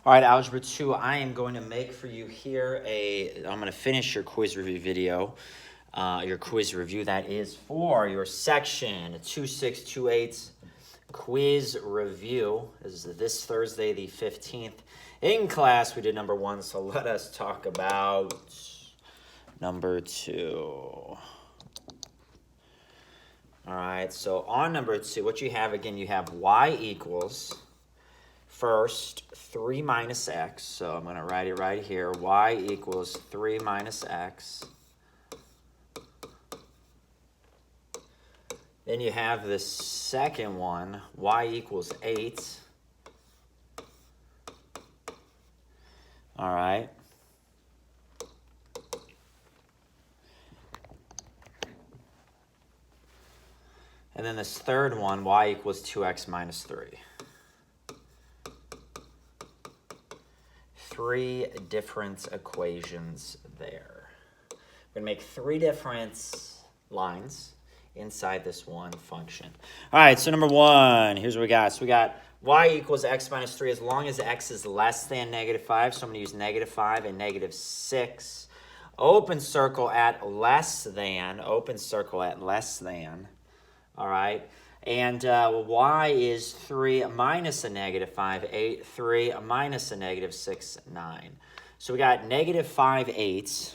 All right, Algebra 2, I am going to make for you here I'm going to finish your quiz review video. Your quiz review that is for your section 2628 quiz review. This is this Thursday, the 15th. In class, we did number 1, so let us talk about number 2. All right, so on number 2, what you have, again, you have y equals... First, 3 minus x, so I'm going to write it right here. Y equals 3 minus x. Then you have the second one, y equals 8. All right. And then this third one, y equals 2x minus 3. 3 different equations there. We're going to make 3 different lines inside this one function. All right, so number 1, here's what we got. So we got y equals x minus 3 as long as x is less than -5. So I'm going to use -5 and -6. Open circle at less than. Open circle at less than. All right. And y is 3 minus a -5, 8. 3 minus a -6, 9. So we got -5, 8.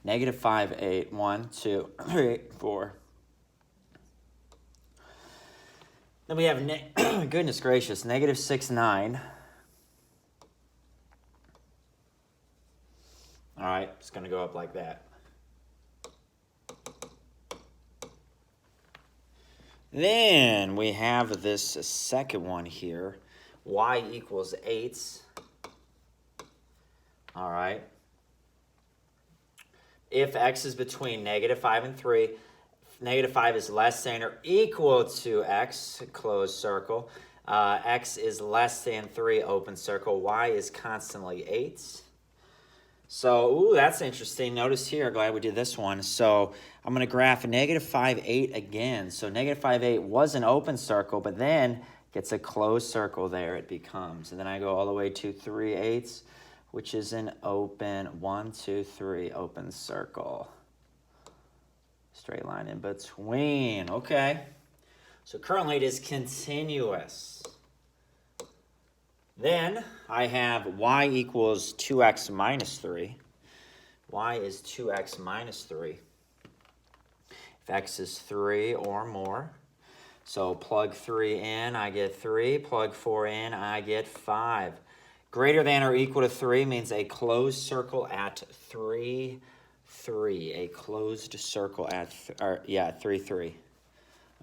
-5, 8. 1, 2, 3, 4. Then we have, goodness gracious, -6, 9. All right, it's going to go up like that. Then we have this second one here, y equals 8. All right. If x is between -5 and 3, -5 is less than or equal to x, closed circle. X is less than 3, open circle. Y is constantly 8. So, ooh, that's interesting. Notice here, glad we did this one. So I'm going to graph -5, 8 again. So -5, 8 was an open circle, but then gets a closed circle there it becomes. And then I go all the way to 3 8, which is an open 1, 2, 3 open circle. Straight line in between. Okay. So currently it is continuous. Then I have y equals 2x minus 3. Y is 2x minus 3. If x is 3 or more. So plug 3 in, I get 3. Plug 4 in, I get 5. Greater than or equal to 3 means a closed circle at 3, 3. A closed circle at, 3, 3.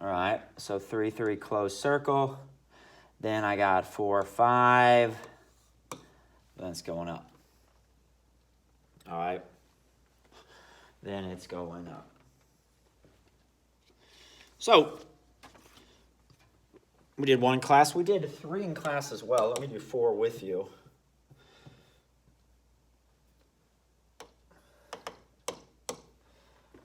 All right, so 3, 3 closed circle. Then I got 4, 5. Then it's going up. All right. Then it's going up. So, we did 1 in class. We did 3 in class as well. Let me do 4 with you.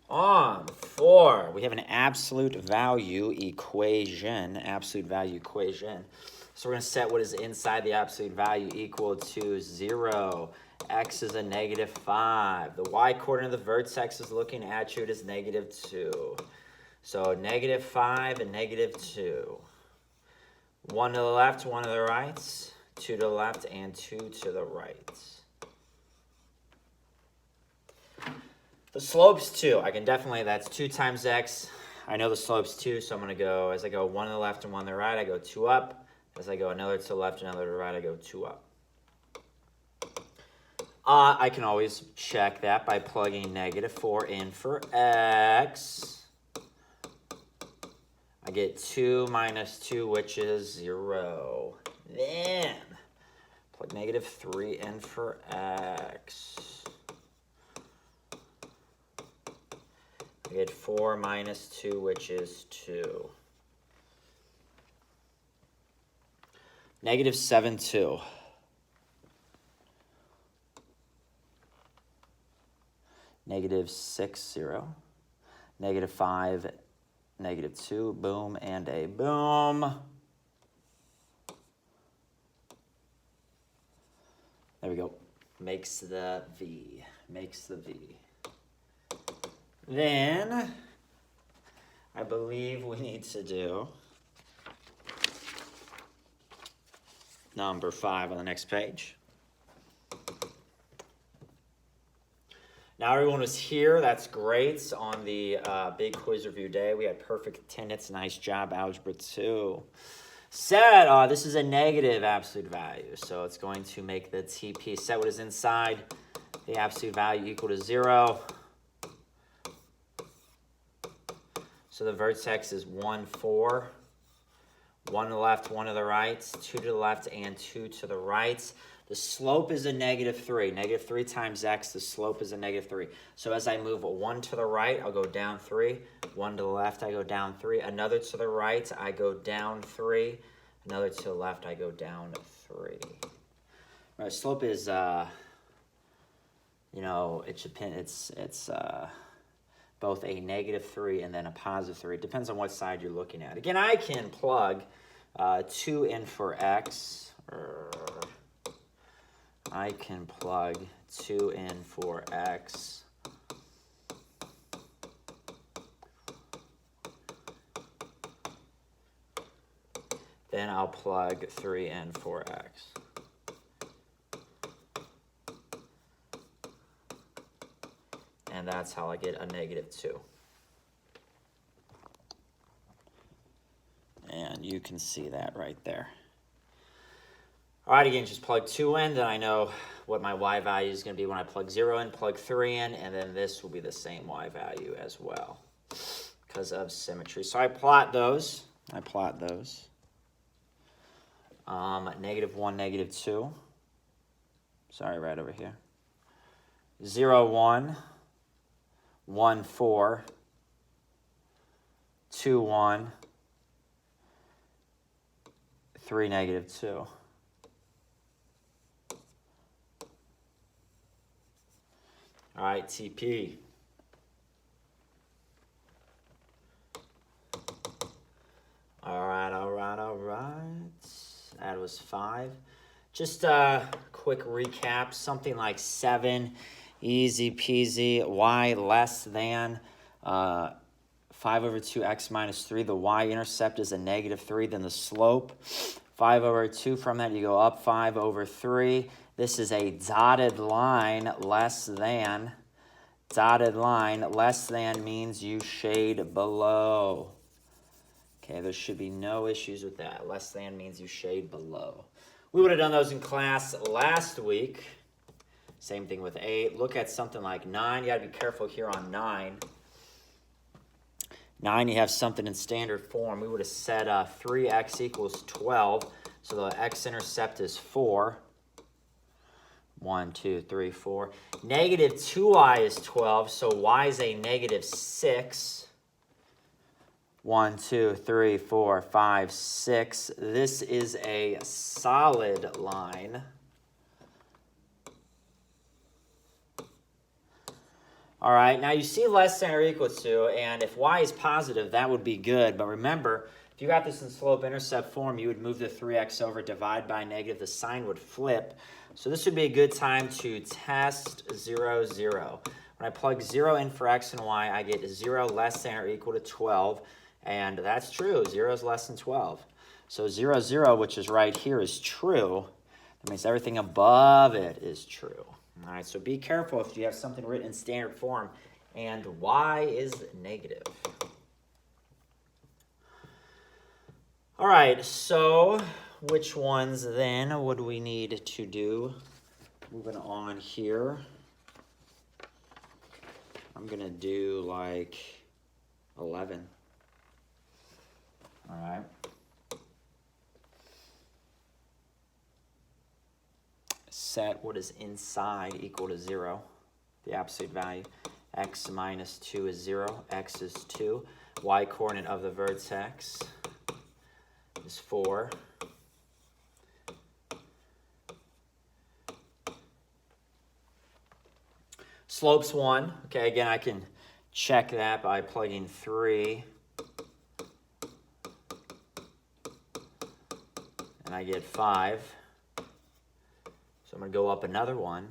On 4, we have an absolute value equation. Absolute value equation. So we're going to set what is inside the absolute value equal to 0. X is a -5. The y-coordinate of the vertex is looking at you. It is -2. So -5 and -2. 1 to the left, 1 to the right. 2 to the left and 2 to the right. The slope's 2. I can definitely, that's 2 times x. I know the slope's 2, so I'm going to go, as I go 1 to the left and 1 to the right, I go 2 up. As I go another to the left, another to the right, I go 2 up. I can always check that by plugging -4 in for x. I get 2 minus 2, which is 0. Then, plug -3 in for x. I get 4 minus 2, which is 2. -7, 2. -6, 0. -5, -2. Boom and a boom. we go. Makes the V. Makes the V. Then, I believe we need to do number 5 on the next page. Now everyone was here. That's great. On the big quiz review day, we had perfect attendance. Nice job, Algebra 2. Set, this is a negative absolute value, so it's going to make the TP. Set what is inside the absolute value equal to 0. So the vertex is 1, 4. 1 to the left, 1 to the right, 2 to the left, and 2 to the right. The slope is a negative 3. Negative 3 times x, the slope is a negative 3. So as I move 1 to the right, I'll go down 3. 1 to the left, I go down 3. Another to the right, I go down 3. Another to the left, I go down 3. All right, slope is, it's both a negative 3 and then a positive 3. It depends on what side you're looking at. Again, I can plug 2 in for x. I can plug 2 in for x. Then I'll plug 3 in for x. And that's how I get a negative 2. And you can see that right there. All right, again, just plug 2 in, then I know what my y value is going to be when I plug 0 in, plug 3 in, and then this will be the same y value as well because of symmetry. So I plot those. Negative 1, negative 2. Sorry, right over here. 0, 1. 1, 4. 2, 1. 3, negative 2. All right, TP. All right. That was 5. Just a quick recap. Something like 7, easy peasy. Y less than 5 over 2x minus 3. The y-intercept is a negative 3. Then the slope, 5 over 2. From that, you go up 5 over 3. This is a dotted line, less than. Dotted line, less than means you shade below. Okay, there should be no issues with that. Less than means you shade below. We would have done those in class last week. Same thing with 8. Look at something like 9. You got to be careful here on 9. 9, you have something in standard form. We would have said 3x equals 12. So the x-intercept is 4. 1, 2, 3, 4. Negative 2y is 12, so y is a negative 6. 1, 2, 3, 4, 5, 6. This is a solid line. All right, now you see less than or equal to, and if y is positive, that would be good. But remember, if you got this in slope-intercept form, you would move the 3x over, divide by negative. The sign would flip. So this would be a good time to test 0, 0. When I plug 0 in for x and y, I get 0 less than or equal to 12. And that's true. 0 is less than 12. So 0, 0, which is right here, is true. That means everything above it is true. All right, so be careful if you have something written in standard form and y is negative. All right, so which ones then would we need to do? Moving on here. I'm going to do like 11. All right. Set what is inside equal to 0, the absolute value. X minus 2 is 0. X is 2. Y-coordinate of the vertex is 4. Slope's 1. Okay, again, I can check that by plugging 3. And I get 5. I'm going to go up another 1.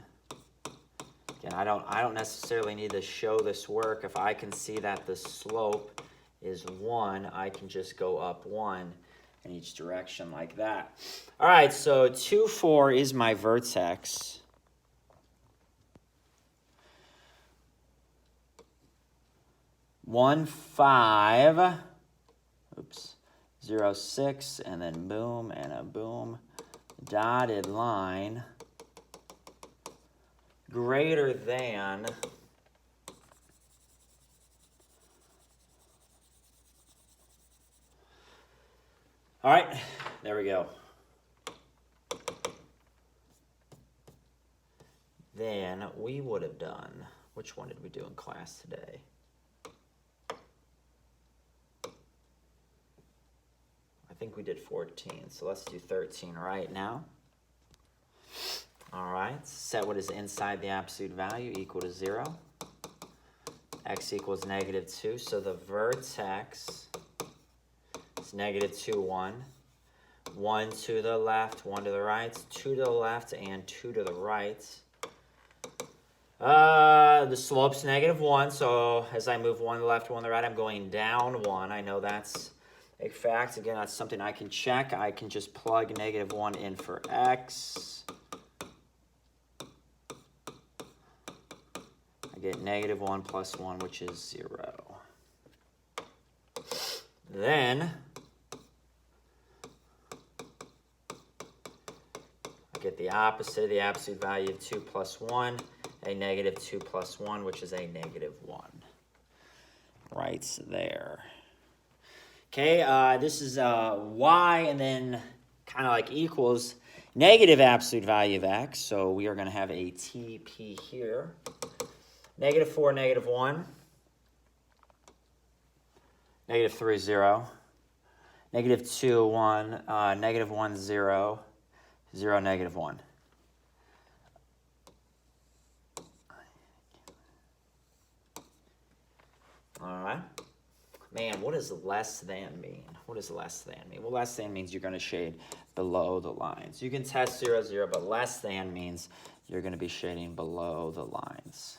Again, I don't necessarily need to show this work. If I can see that the slope is 1, I can just go up 1 in each direction like that. All right, so 2, 4 is my vertex. 1, 5, oops, 0, 6, and then boom and a boom, dotted line, greater than all right, there we go. Then we would have done, which one did we do in class today? I think we did 14, so let's do 13 right now. All right, set what is inside the absolute value equal to 0. X equals -2, so the vertex is -2, 1. 1 to the left, 1 to the right, 2 to the left, and 2 to the right. The slope's -1, so as I move 1 to the left, 1 to the right, I'm going down 1. I know that's a fact. Again, that's something I can check. I can just plug -1 in for X. I get -1 plus 1, which is 0. Then I get the opposite of the absolute value of 2 plus 1, a -2 plus 1, which is a -1. Right there. Okay, this is y, and then kind of like equals negative absolute value of x. So we are going to have a TP here. -4, -1. -3, 0. -2, 1. -1, 0. 0, -1. All right. Man, what does less than mean? What does less than mean? Well, less than means you're going to shade below the lines. You can test 0, 0, but less than means you're going to be shading below the lines.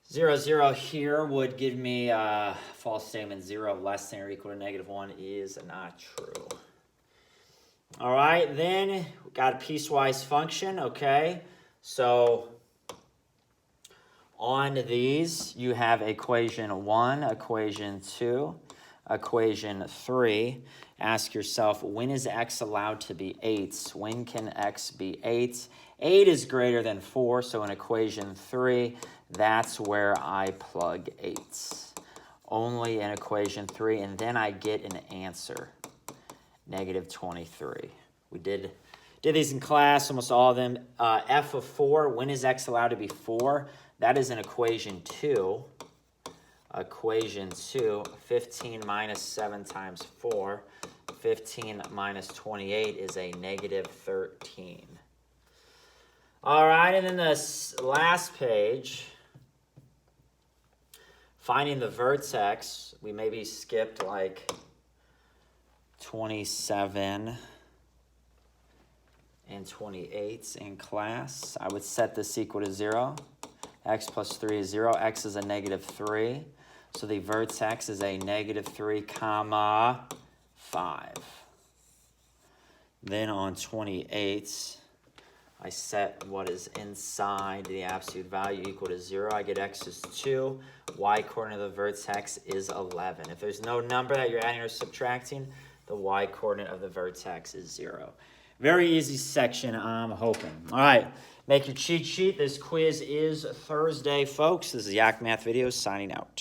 0, 0 here would give me a false statement. 0 less than or equal to -1 is not true. All right, then we got a piecewise function, okay? So on these, you have equation 1, equation 2, equation 3. Ask yourself, when is x allowed to be 8? When can x be 8? 8 is greater than 4, so in equation 3, that's where I plug 8. Only in equation 3, and then I get an answer, -23. We did these in class, almost all of them. F of 4, when is x allowed to be 4? That is in equation 2. Equation 2, 15 minus 7 times 4. 15 minus 28 is a -13. All right, and then this last page, finding the vertex, we maybe skipped like 27 and 28 in class. I would set this equal to 0. X plus 3 is 0. X is a -3. So the vertex is a -3, comma 5. Then on 28, I set what is inside the absolute value equal to 0. I get x is 2. Y coordinate of the vertex is 11. If there's no number that you're adding or subtracting, the y coordinate of the vertex is 0. Very easy section, I'm hoping. All right, make your cheat sheet. This quiz is Thursday, folks. This is Yak Math Videos signing out.